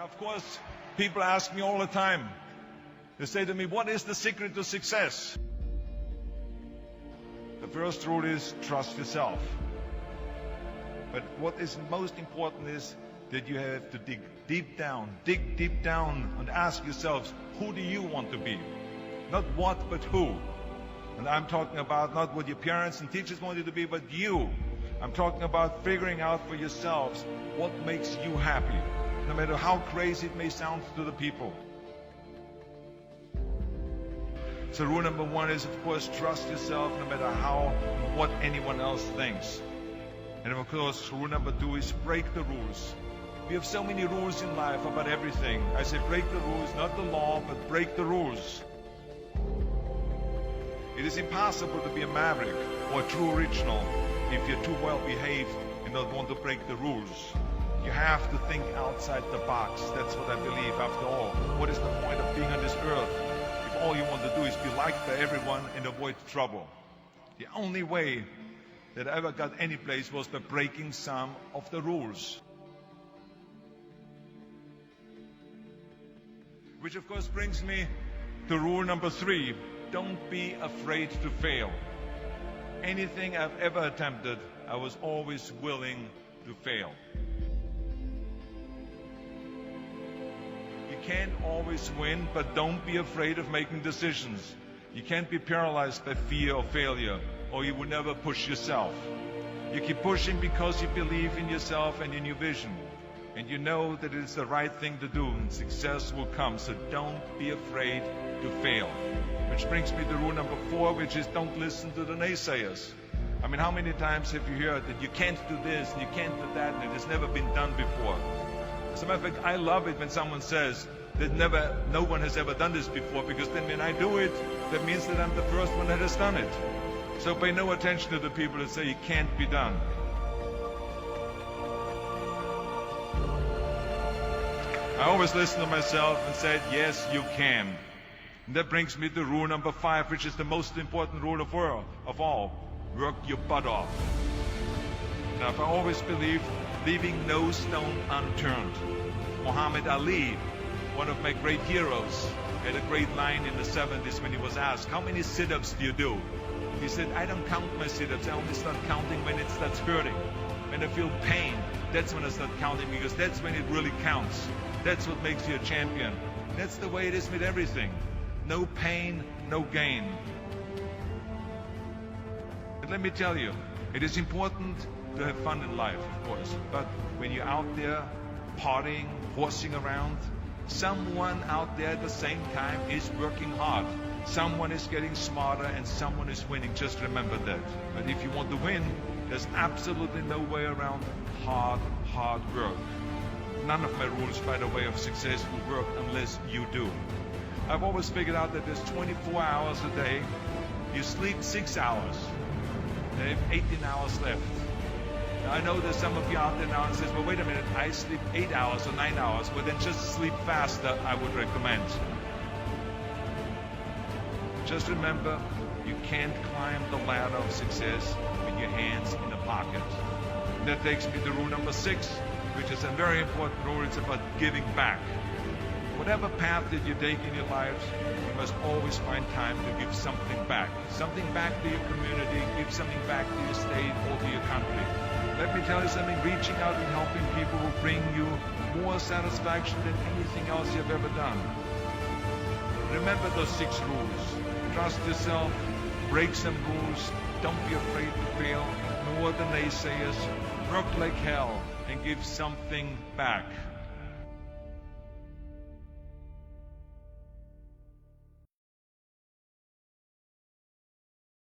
Of course, people ask me all the time. They say to me, what is the secret to success? The first rule is trust yourself. But what is most important is that you have to dig deep down and ask yourselves, who do you want to be? Not what, but who. And I'm talking about not what your parents and teachers want you to be, but you. I'm talking about figuring out for yourselves what makes you happy, no matter how crazy it may sound to the people. So rule number one is, of course, trust yourself no matter what anyone else thinks. And of course, rule number two is break the rules. We have so many rules in life about everything. I say break the rules, not the law, but break the rules. It is impossible to be a maverick or a true original if you're too well behaved and don't want to break the rules. You have to think outside the box. That's what I believe. After all, what is the point of being on this earth if all you want to do is be liked by everyone and avoid trouble? The only way that I ever got any place was by breaking some of the rules. Which of course brings me to rule number three. Don't be afraid to fail. Anything I've ever attempted, I was always willing to fail. You can't always win, but don't be afraid of making decisions. You can't be paralyzed by fear of failure, or you will never push yourself. You keep pushing because you believe in yourself and in your vision. And you know that it is the right thing to do, and success will come. So don't be afraid to fail. Which brings me to rule number four, which is don't listen to the naysayers. I mean, how many times have you heard that you can't do this and you can't do that and it has never been done before? As a matter of fact, I love it when someone says that no one has ever done this before, because then when I do it, that means that I'm the first one that has done it. So pay no attention to the people that say it can't be done. I always listen to myself and said, yes, you can. And that brings me to rule number five, which is the most important rule of all. Work your butt off. Now, I always believed leaving no stone unturned. Muhammad Ali, one of my great heroes, had a great line in the 70s when he was asked, how many sit-ups do you do? He said, I don't count my sit-ups. I only start counting when it starts hurting. When I feel pain, that's when I start counting, because that's when it really counts. That's what makes you a champion. That's the way it is with everything. No pain, no gain. But let me tell you, it is important to have fun in life, of course. But when you're out there partying, horsing around, someone out there at the same time is working hard. Someone is getting smarter and someone is winning. Just remember that. But if you want to win, there's absolutely no way around hard work. None of my rules, by the way, of success will work unless you do. I've always figured out that there's 24 hours a day. You sleep 6 hours. You have 18 hours left. Now, I know there's some of you out there now and says, well, wait a minute, I sleep 8 hours or 9 hours. Well, then just sleep faster, I would recommend. Just remember, you can't climb the ladder of success with your hands in the pocket. And that takes me to rule number 6, which is a very important rule. It's about giving back. Whatever path that you take in your lives, you must always find time to give something back. Something back to your community, give something back to your state or to your country. Let me tell you something, reaching out and helping people will bring you more satisfaction than anything else you've ever done. Remember those 6 rules. Trust yourself, break some rules, don't be afraid to fail, ignore the naysayers, work like hell, and give something back.